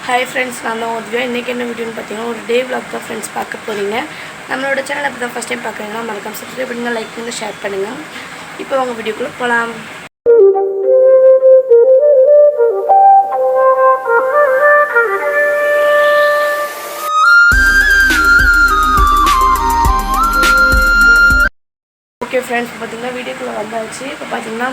Hi friends, நான் தான் உதவியா. இன்றைக்கி என்ன வீடியோன்னு பார்த்தீங்கன்னா ஒரு டே vlog தான் ஃப்ரெண்ட்ஸ் பார்க்க போகிறீங்க. நம்மளோட சேனலை இப்போ தான் ஃபஸ்ட் டைம் பார்க்குறீங்கன்னா மறக்காம சப்ஸ்கிரைப் பண்ணுங்கள், லைக் பண்ணுங்கள், ஷேர் பண்ணுங்கள். இப்போ உங்கள் வீடியோக்குள்ளே போகலாம். ஓகே ஃப்ரெண்ட்ஸ், பார்த்திங்கன்னா வீடியோக்குள்ளே வந்தாச்சு. இப்போ பார்த்திங்கன்னா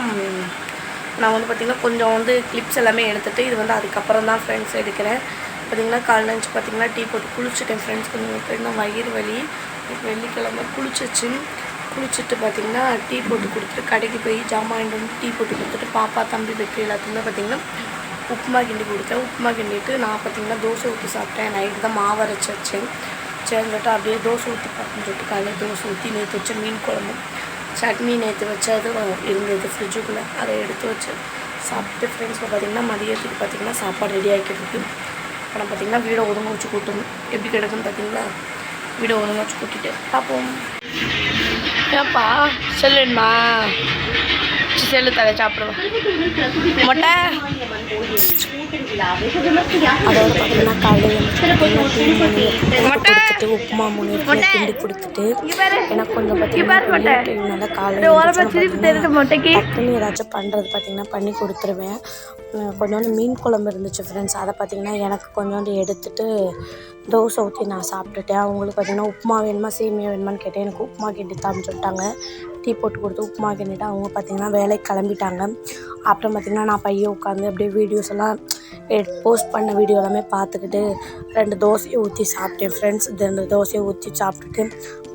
நான் வந்து பார்த்திங்கன்னா கொஞ்சம் வந்து கிளிப்ஸ் எல்லாமே எடுத்துகிட்டு இது வந்து அதுக்கப்புறம் தான் ஃப்ரெண்ட்ஸ் எடுக்கிறேன். பார்த்திங்கன்னா காலைல லஞ்ச் பார்த்திங்கன்னா டீ போட்டு குளிச்சுட்டேன் ஃப்ரெண்ட்ஸ். கொஞ்சம் பார்த்திங்கன்னா வயிறு வலி, வெள்ளிக்கிழமை குளிச்சுட்டு பார்த்திங்கன்னா டீ போட்டு கொடுத்துட்டு கடைக்கு போய் ஜாமான் வாங்கிட்டு வந்து டீ போட்டு கொடுத்துட்டு பாப்பா தம்பி பெட்ரி எல்லாத்துக்குமே பார்த்திங்கன்னா உப்புமா கிண்டி கொடுத்தேன். உப்புமா கிண்டிட்டு நான் பார்த்திங்கன்னா தோசை ஊற்றி சாப்பிட்டேன். நைட்டு தான் மாவு அரைச்சி வச்சேன். சேர்ந்துட்டு அப்படியே தோசை ஊற்றி பார்க்கணும்னு சொல்லிட்டு காலையில் தோசை ஊற்றி நேற்று வச்ச மீன் குழம்பு சட்னி நேற்று வச்சது இருந்தது ஃப்ரிட்ஜுக்குள்ளே, அதை எடுத்து வச்சு சாப்பிட்டு ஃப்ரெண்ட்ஸ். இப்போ பார்த்திங்கன்னா மதியத்துக்கு பார்த்திங்கன்னா சாப்பாடு ரெடி ஆகிட்டு இருக்குது. இப்போ நான் பார்த்திங்கன்னா வீடை ஒதுங்க வச்சு கூட்டணும். எப்படி கிடக்குன்னு பார்த்திங்கன்னா வீடை ஒதுங்க வச்சு கூட்டிட்டு பார்ப்போம். ஏன்ப்பா செல்லுமா செல்லு தலை சாப்பிடுவேன் மொட்டை. அதோட பார்த்திங்கன்னா காலையில் கொடுத்துட்டு உப்புமா மூணு கிண்டி கொடுத்துட்டு எனக்கு கொஞ்சம் பார்த்திங்கன்னா காலையில் டக்குன்னு ஏதாச்சும் பண்ணுறது பார்த்திங்கன்னா பண்ணி கொடுத்துருவேன். கொஞ்சோண்டு மீன் குழம்பு இருந்துச்சு ஃப்ரெண்ட்ஸ். அதை பார்த்திங்கன்னா எனக்கு கொஞ்சோண்டு எடுத்துகிட்டு தோசை ஊற்றி நான் சாப்பிட்டுட்டேன். அவங்களுக்கு பார்த்திங்கன்னா உப்புமா வேணுமா சேமியா வேணுமான்னு கேட்டேன். எனக்கு உப்புமா கிண்டி தான்னு சொல்லிட்டாங்க. டீ போட்டு கொடுத்து உப்புமா கிண்டிட்டு அவங்க பார்த்திங்கன்னா வேலைக்கு கிளம்பிட்டாங்க. அப்புறம் பார்த்திங்கன்னா நான் பையன் உட்காந்து அப்படியே வீடியோஸ் எல்லாம் போஸ்ட் பண்ண வீடியோ எல்லாமே பார்த்துக்கிட்டு 2 தோசையை ஊற்றி சாப்பிட்டேன் ஃப்ரெண்ட்ஸ். 2 தோசையை ஊற்றி சாப்பிட்டுட்டு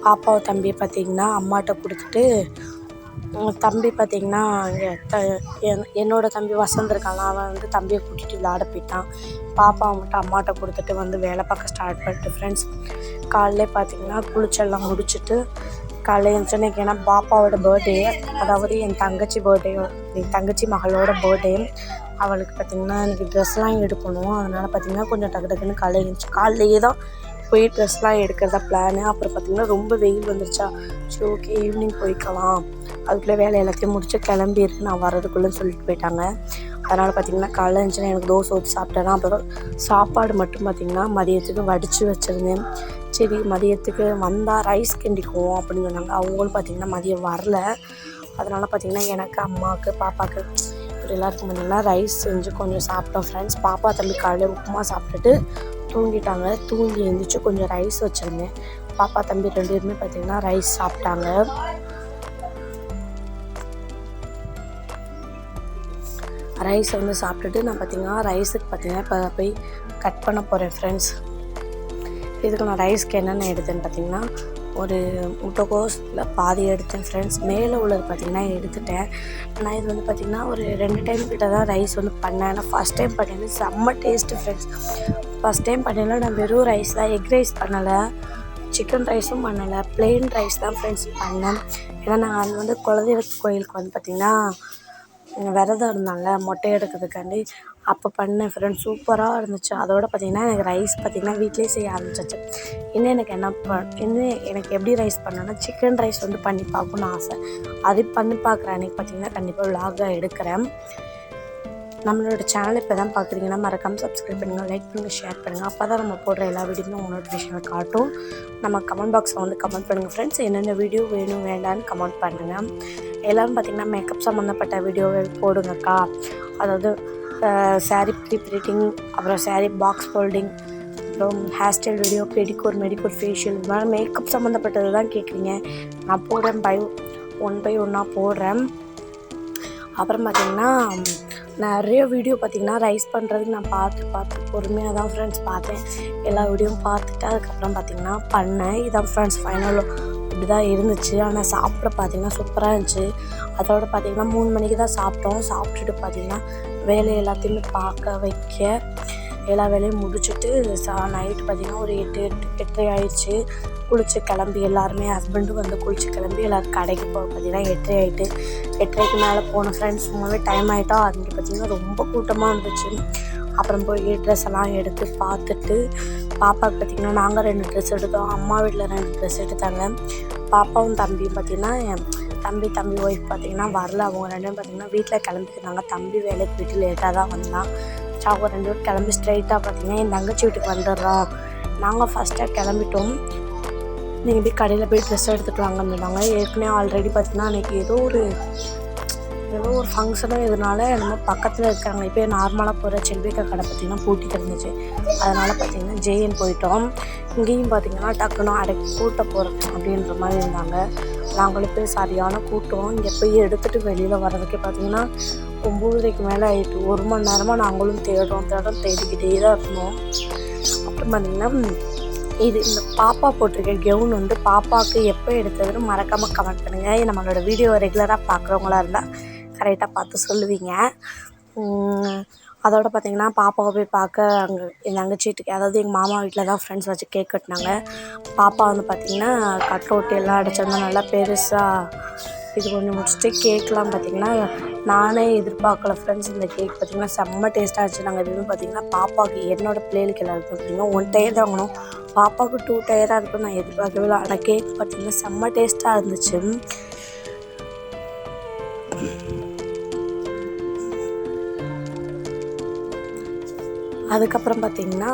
பாப்பாவை தம்பியை பார்த்திங்கன்னா அம்மாட்ட கொடுத்துட்டு தம்பி பார்த்திங்கன்னா என்னோடய தம்பி வசந்த் இருக்கான், அவன் வந்து தம்பியை கூட்டிகிட்டு விளையாட போயிட்டான். பாப்பாவை மட்டும் அம்மாட்ட கொடுத்துட்டு வந்து வேலை பார்க்க ஸ்டார்ட் பண்ணிட்டு ஃப்ரெண்ட்ஸ். காலையிலே பார்த்திங்கன்னா குளிச்செல்லாம் முடிச்சுட்டு காலையில் எழுந்துச்சோன்னே ஏன்னா பாப்பாவோட பர்த்டே, அதாவது என் தங்கச்சி மகளோட பர்த்டே. அவளுக்கு பார்த்திங்கன்னா எனக்கு ட்ரெஸ்லாம் எடுக்கணும். அதனால் பார்த்திங்கன்னா கொஞ்சம் டக்கு டக்குன்னு காலையிலேயே தான் போய் ட்ரெஸ்லாம் எடுக்கிறதா பிளானு. அப்புறம் பார்த்திங்கன்னா ரொம்ப வெயில் வந்துருச்சா, சரி ஓகே ஈவினிங் போய்க்கலாம், அதுக்குள்ளே வேலை எல்லாத்தையும் முடிச்சு கிளம்பியிருக்கு நான் வரதுக்குள்ளேன்னு சொல்லிட்டு போயிட்டாங்க. அதனால் பார்த்திங்கன்னா காலையில் இருந்துச்சுன்னா எனக்கு தோசை ஊற்றி சாப்பிட்டேன்னா அப்புறம் சாப்பாடு மட்டும் பார்த்திங்கன்னா மதியத்துக்கு வடித்து வச்சுருந்தேன். சரி மதியத்துக்கு வந்தால் ரைஸ் கிண்டிக்குவோம் அப்படின்னு சொன்னாங்க. அவங்களும் பார்த்திங்கன்னா மதியம் வரல. அதனால் பார்த்திங்கன்னா எனக்கு அம்மாவுக்கு பாப்பாவுக்கு இப்படி எல்லாருக்கும் பார்த்திங்கன்னா ரைஸ் செஞ்சு கொஞ்சம் சாப்பிட்டோம் ஃப்ரெண்ட்ஸ். பாப்பா தம்பி காலையில் உப்புமா சாப்பிட்டுட்டு தூங்கிட்டாங்க. தூங்கி எழுந்திரிச்சு கொஞ்சம் ரைஸ் வச்சுருந்தேன். பாப்பா தம்பி 2 பேருமே பார்த்திங்கன்னா ரைஸ் சாப்பிட்டாங்க. ரைஸ் வந்து சாப்பிட்டுட்டு நான் பார்த்திங்கன்னா ரைஸுக்கு பார்த்திங்கன்னா இப்போ போய் கட் பண்ண போகிறேன் ஃப்ரெண்ட்ஸ். இதுக்கு நான் ரைஸ்க்கு என்னென்ன எடுத்தேன்னு பார்த்திங்கன்னா ஒரு முட்டைக்கோஸில் பாதி எடுத்தேன் ஃப்ரெண்ட்ஸ். மேலே உள்ளது பார்த்திங்கன்னா எடுத்துட்டேன். நான் இது வந்து பார்த்திங்கன்னா ஒரு 2 டைம் கிட்ட தான் ரைஸ் வந்து பண்ணேன். நான் ஃபஸ்ட் டைம் பண்ணேன் செம்ம டேஸ்ட்டு ஃப்ரெண்ட்ஸ். ஃபஸ்ட் டைம் பண்ணேன்னா நான் வெறும் ரைஸ் தான், எக் ரைஸ் பண்ணலை, சிக்கன் ரைஸும் பண்ணலை, ப்ளெயின் ரைஸ் தான் ஃப்ரெண்ட்ஸ் பண்ணேன். ஏன்னா நான் அது வந்து குலதெய்வ கோயிலுக்கு வந்து பார்த்திங்கன்னா விரதம் இருந்தாங்க மொட்டை எடுக்கிறதுக்காண்டி அப்போ பண்ணேன் ஃப்ரெண்ட்ஸ். சூப்பராக இருந்துச்சு. அதோடு பார்த்திங்கன்னா எனக்கு ரைஸ் பார்த்திங்கன்னா வீட்டிலே செய்ய ஆரம்பிச்சிச்சு. இன்னும் எனக்கு எப்படி ரைஸ் பண்ணேன்னா சிக்கன் ரைஸ் வந்து பண்ணி பார்க்கணுன்னு ஆசை. அது பண்ணி பார்க்குறேன் அன்றைக்கி பார்த்திங்கன்னா கண்டிப்பாக விலாகாக எடுக்கிறேன். நம்மளோட சேனல் இப்போ தான் பார்க்குறீங்கன்னா மறக்காமல் சப்ஸ்கிரைப் பண்ணுங்கள், லைக் பண்ணுங்கள், ஷேர் பண்ணுங்கள். அப்போ தான் நம்ம போடுற எல்லா வீடியோமே உங்கள் நோட்டிஃபிகேஷனை காட்டும். நம்ம கமெண்ட் பாக்ஸில் வந்து கமெண்ட் பண்ணுங்கள் ஃப்ரெண்ட்ஸ். என்னென்ன வீடியோ வேணும் வேண்டான்னு கமெண்ட் பண்ணுங்கள். எல்லோரும் பார்த்திங்கன்னா மேக்கப் சம்மந்தப்பட்ட வீடியோவை போடுங்கக்கா, அதாவது சாரீ ப்ரீப்ளீட்டிங், அப்புறம் சாரீ பாக்ஸ் ஃபோல்டிங், அப்புறம் ஹேர் ஸ்டைல் வீடியோ, மெடிக்கூர் ஃபேஷியல், இது மாதிரி மேக்கப் சம்மந்தப்பட்டது தான் கேட்குறீங்க. நான் போடுறேன், ஒன் பை ஒன்னாக போடுறேன். அப்புறம் பார்த்திங்கன்னா நிறைய வீடியோ பார்த்திங்கன்னா ரைஸ் பண்ணுறதுக்கு நான் பார்த்து பொறுமையாக தான் ஃப்ரெண்ட்ஸ் பார்த்தேன். எல்லா வீடியோவும் பார்த்துட்டு அதுக்கப்புறம் பார்த்திங்கன்னா பண்ணேன். இதான் ஃப்ரெண்ட்ஸ் ஃபைனல் இப்படி தான் இருந்துச்சு. ஆனால் சாப்பிட பார்த்திங்கன்னா சூப்பராக இருந்துச்சு. அதோட பார்த்திங்கன்னா 3 மணிக்கு தான் சாப்பிட்டோம். சாப்பிட்டுட்டு பார்த்திங்கன்னா வேலை எல்லாத்தையுமே பார்க்க வைக்க எல்லா வேலையும் முடிச்சுட்டு நைட்டு பார்த்திங்கன்னா ஒரு 8:30 ஆயிடுச்சு. குளிச்சு கிளம்பி எல்லாருமே ஹஸ்பண்டும் வந்து குளிச்சு கிளம்பி எல்லோரும் கடைக்கு போக பார்த்திங்கன்னா 8:30 ஆகிட்டு. 8:30க்கு மேலே போன ஃப்ரெண்ட்ஸ் ரொம்பவே டைம் ஆகிட்டா. அங்கே பார்த்திங்கன்னா ரொம்ப கூட்டமாக இருந்துச்சு. அப்புறம் போய் ட்ரெஸ் எல்லாம் எடுத்து பார்த்துட்டு பாப்பாவுக்கு பார்த்திங்கன்னா நாங்கள் 2 ட்ரெஸ் எடுத்தோம். அம்மா வீட்டில் 2 ட்ரெஸ் எடுத்தாங்க. பாப்பாவும் தம்பியும் பார்த்திங்கன்னா தம்பி ஒய்ஃப் பார்த்திங்கன்னா வரல. அவங்க 2 பேரும் பார்த்திங்கன்னா வீட்டில் கிளம்பிக்கிறாங்க. தம்பி வேலைக்கு போய்ட்டு லேட்டாக தான் வந்தான். அவங்க 2 பேரும் கிளம்பி ஸ்ட்ரைட்டாக பார்த்திங்கன்னா என் தங்கச்சி வீட்டுக்கு வந்துடுறோம். நாங்கள் ஃபஸ்ட்டாக கிளம்பிட்டோம். நீங்கள் போய் கடையில் போய் ட்ரெஸ் எடுத்துகிட்டு வாங்கன்னு சொன்னாங்க. ஏற்கனவே ஆல்ரெடி பார்த்திங்கன்னா அன்றைக்கி ஏதோ ஒரு ஃபங்க்ஷனோ இதனால நம்ம பக்கத்தில் இருக்காங்க. இப்போ நார்மலாக போகிற செல்விக்கா கடை பார்த்திங்கன்னா பூட்டிட்டு இருந்துச்சு. அதனால் பார்த்திங்கன்னா ஜேஎன் போயிட்டோம். இங்கேயும் பார்த்திங்கன்னா டக்குன்னு கூட்ட போகிறோம் அப்படின்ற மாதிரி இருந்தாங்க. நாங்களும் போய் சரியான கூட்டம். இங்கே போய் எடுத்துகிட்டு வெளியில் வர்றதுக்கே பார்த்திங்கன்னா 9:30க்கு மேலே ஆகிட்டு. 1 மணி நேரமாக நாங்களும் தேடிக்கிட்டே தான் இருந்தோம். அப்புறம் பார்த்திங்கன்னா இந்த பாப்பா போட்டிருக்க கெவுன் வந்து பாப்பாவுக்கு எப்போ எடுத்ததுன்னு மறக்காமல் கமெண்ட் பண்ணுங்கள். நம்மளோட வீடியோவை ரெகுலராக பார்க்குறவங்களா இருந்தால் கரெக்டாக பார்த்து சொல்லுவீங்க. அதோடு பார்த்திங்கன்னா பாப்பாவை போய் பார்க்க அங்கே என் தங்கச்சிட்டுக்கு, அதாவது எங்கள் மாமா வீட்டில் தான் ஃப்ரெண்ட்ஸ் வச்சு கேக் கட்டினாங்க. பாப்பா வந்து பார்த்திங்கன்னா கட்அவுட் எல்லாம் அடிச்சிருந்தா நல்லா பெருசாக இது பண்ணி முடிச்சுட்டு கேக்லாம் பார்த்திங்கன்னா நானே எதிர்பார்க்கல ஃப்ரெண்ட்ஸ். இந்த கேக் பார்த்திங்கன்னா செம்ம டேஸ்ட்டாக இருந்துச்சு. நாங்கள் எதுவும் பார்த்திங்கன்னா பாப்பாவுக்கு என்னோடய பிள்ளைகளுக்கு எல்லாருக்கும் பார்த்திங்கன்னா 1 டயர் தான் வாங்கணும். பாப்பாவுக்கு 2 டயராக இருக்குன்னு நான் எதிர்பார்க்கவே இல்லை. ஆனால் கேக் பார்த்திங்கன்னா செம்ம டேஸ்ட்டாக இருந்துச்சு. அதுக்கப்புறம் பார்த்திங்கன்னா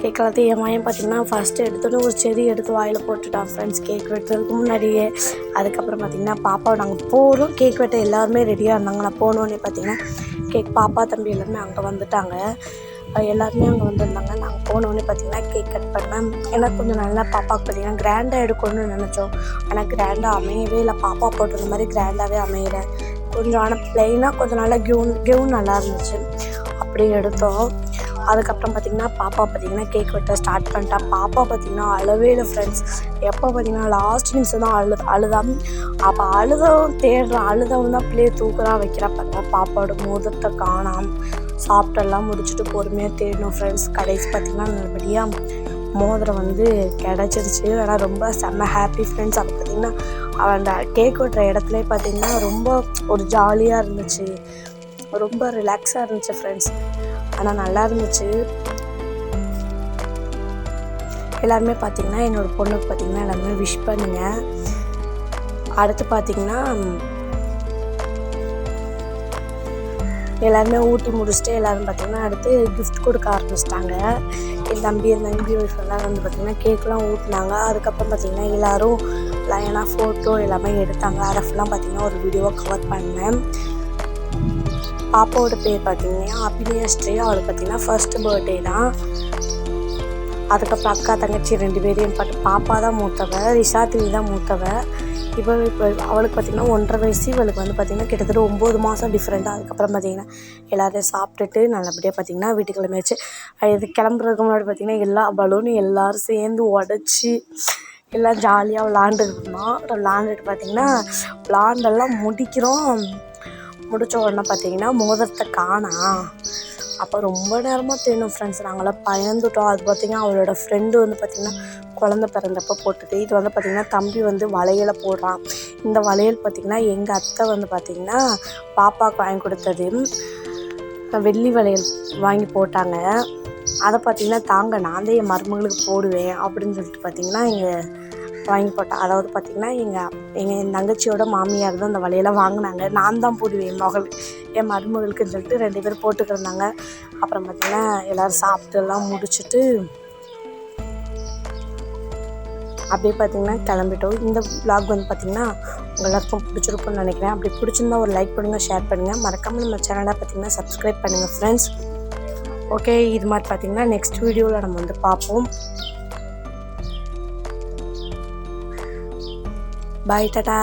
கேக் எல்லாத்தையும் என் மகன் பார்த்திங்கன்னா ஃபஸ்ட்டு எடுத்தோன்னே ஒரு செடி எடுத்து வாயில் போட்டுட்டான் ஃப்ரெண்ட்ஸ் கேக் வெட்டுறதுக்கு முன்னாடியே. அதுக்கப்புறம் பார்த்திங்கன்னா பாப்பாவை நாங்கள் போகிறோம், கேக் வெட்ட எல்லாருமே ரெடியாக இருந்தாங்க. நான் போனோடனே பார்த்திங்கன்னா கேக் பாப்பா தம்பி எல்லாருமே அங்கே வந்துட்டாங்க. எல்லாருமே அங்கே வந்துருந்தாங்க. நாங்கள் போனோடனே பார்த்திங்கன்னா கேக் கட் பண்ணேன். ஏன்னா கொஞ்சம் நல்லா பாப்பாவுக்கு பார்த்திங்கன்னா கிராண்டாக எடுக்கணும்னு நினச்சோம். ஆனால் கிராண்டாக அமையவே இல்லை. பாப்பா போட்டிருந்த மாதிரி கிராண்டாகவே அமையலை. கொஞ்சம் ஆனால் ப்ளைனாக கொஞ்சம் நல்லா கெவுன் நல்லா இருந்துச்சு. அப்படி எடுத்தோம். அதுக்கப்புறம் பார்த்திங்கன்னா பாப்பா பார்த்திங்கன்னா கேக் வெட்ட ஸ்டார்ட் பண்ணிட்டா. பாப்பா பார்த்திங்கன்னா அழவே இல்லை ஃப்ரெண்ட்ஸ். எப்போ பார்த்திங்கன்னா லாஸ்ட் நிமிஷம் தான் அழுதான். அப்போ அழுதவன் தான் பிள்ளையை தூக்குறா வைக்கிறா. பார்த்தா பாப்பாவோட மோதிரத்தை காணாம். சாப்பிட்டெல்லாம் முடிச்சுட்டு பொறுமையாக தேடணும் ஃப்ரெண்ட்ஸ். கடைசி பார்த்திங்கன்னா நல்லபடியாக மோதிரம் வந்து கிடச்சிருச்சு. ஆனால் ரொம்ப செம்ம ஹாப்பி ஃப்ரெண்ட்ஸ். அப்போ பார்த்திங்கன்னா அந்த கேக் வெட்டுற இடத்துல பார்த்திங்கன்னா ரொம்ப ஒரு ஜாலியாக இருந்துச்சு, ரொம்ப ரிலாக்ஸாக இருந்துச்சு ஃப்ரெண்ட்ஸ். ஆனால் நல்லா இருந்துச்சு. எல்லாருமே பார்த்திங்கன்னா என்னோடய பொண்ணுக்கு பார்த்திங்கன்னா எல்லாருமே விஷ் பண்ணுங்க. அடுத்து பார்த்திங்கன்னா எல்லாருமே ஊட்டி முடிச்சுட்டு எல்லோரும் பார்த்திங்கன்னா அடுத்து கிஃப்ட் கொடுக்க ஆரம்பிச்சிட்டாங்க. என் தம்பி ஒய்ஃப் எல்லாம் வந்து பார்த்திங்கன்னா கேக்லாம் ஊட்டினாங்க. அதுக்கப்புறம் பார்த்திங்கன்னா எல்லோரும் லைனாக ஃபோட்டோ எல்லாமே எடுத்தாங்க. அதை ஃபுல்லாக பார்த்திங்கன்னா ஒரு வீடியோவை கவர் பண்ணேன். பாப்பாவோட பேர் பார்த்திங்கன்னா அபிநயஸ்ரீ. அவளுக்கு பார்த்திங்கன்னா ஃபர்ஸ்ட்டு பர்த்டே தான். அதுக்கப்புறம் அக்கா தங்கச்சி 2 பேரையும் பாப்பா தான் மூத்தவ, ரிஷாத்வி தான் மூத்தவ. இப்போ அவளுக்கு பார்த்திங்கன்னா 1.5 வயசு, இவளுக்கு வந்து பார்த்திங்கன்னா கிட்டத்தட்ட 9 மாதம் டிஃப்ரெண்ட்டாக. அதுக்கப்புறம் பார்த்திங்கன்னா எல்லோரையும் சாப்பிட்டுட்டு நல்லபடியாக பார்த்திங்கன்னா வீட்டுக்கு கிளம்பியாச்சு. இது கிளம்புறதுக்கு முன்னாடி பார்த்திங்கன்னா எல்லா பலூனும் எல்லோரும் சேர்ந்து உடச்சி எல்லாம் ஜாலியாக விளாண்டுட்டு இருந்தோம். விளாண்டுட்டு பார்த்திங்கன்னா விளாண்டெல்லாம் முடித்த உடனே பார்த்திங்கன்னா மோதிரத்தை காணோம். அப்போ ரொம்ப நேரமாக தேடணும் ஃப்ரெண்ட்ஸ். நாங்களாம் பயந்துட்டோம். அது பார்த்திங்கன்னா அவளோட ஃப்ரெண்டு வந்து பார்த்திங்கன்னா குழந்த பிறந்தப்போ போட்டது. இது வந்து பார்த்திங்கன்னா தம்பி வந்து வளையலை போடுறான். இந்த வளையல் பார்த்திங்கன்னா எங்கள் அத்தை வந்து பார்த்திங்கன்னா பாப்பாவுக்கு வாங்கி கொடுத்தது. வெள்ளி வளையல் வாங்கி போட்டாங்க. அதை பார்த்திங்கன்னா நான் தான் என் மருமகளுக்கு போடுவேன் அப்படின்னு சொல்லிட்டு பார்த்திங்கன்னா இங்கே வாங்கி போட்டேன். அதாவது பார்த்திங்கன்னா என் தங்கச்சியோட மாமியார் தான் அந்த வளையலை வாங்கினாங்க. நான் தான் போடுவேன் என் மருமகளுக்குன்னு சொல்லிட்டு 2 பேர் போட்டுக்கிருந்தாங்க. அப்புறம் பார்த்திங்கன்னா எல்லோரும் சாப்பிட்டு எல்லாம் முடிச்சுட்டு அப்படியே பார்த்திங்கன்னா கிளம்பிட்டோம். இந்த விலாக் வந்து பார்த்திங்கன்னா உங்கள் எல்லாருக்கும் பிடிச்சிருக்குன்னு நினைக்கிறேன். அப்படி பிடிச்சிருந்தா ஒரு லைக் பண்ணுங்கள், ஷேர் பண்ணுங்கள். மறக்காமல் நம்ம சேனலை பார்த்திங்கன்னா சப்ஸ்கிரைப் பண்ணுங்கள் ஃப்ரெண்ட்ஸ். ஓகே, இது மாதிரி பார்த்திங்கன்னா நெக்ஸ்ட் வீடியோவில் நம்ம வந்து பார்ப்போம். பாய், டாடா.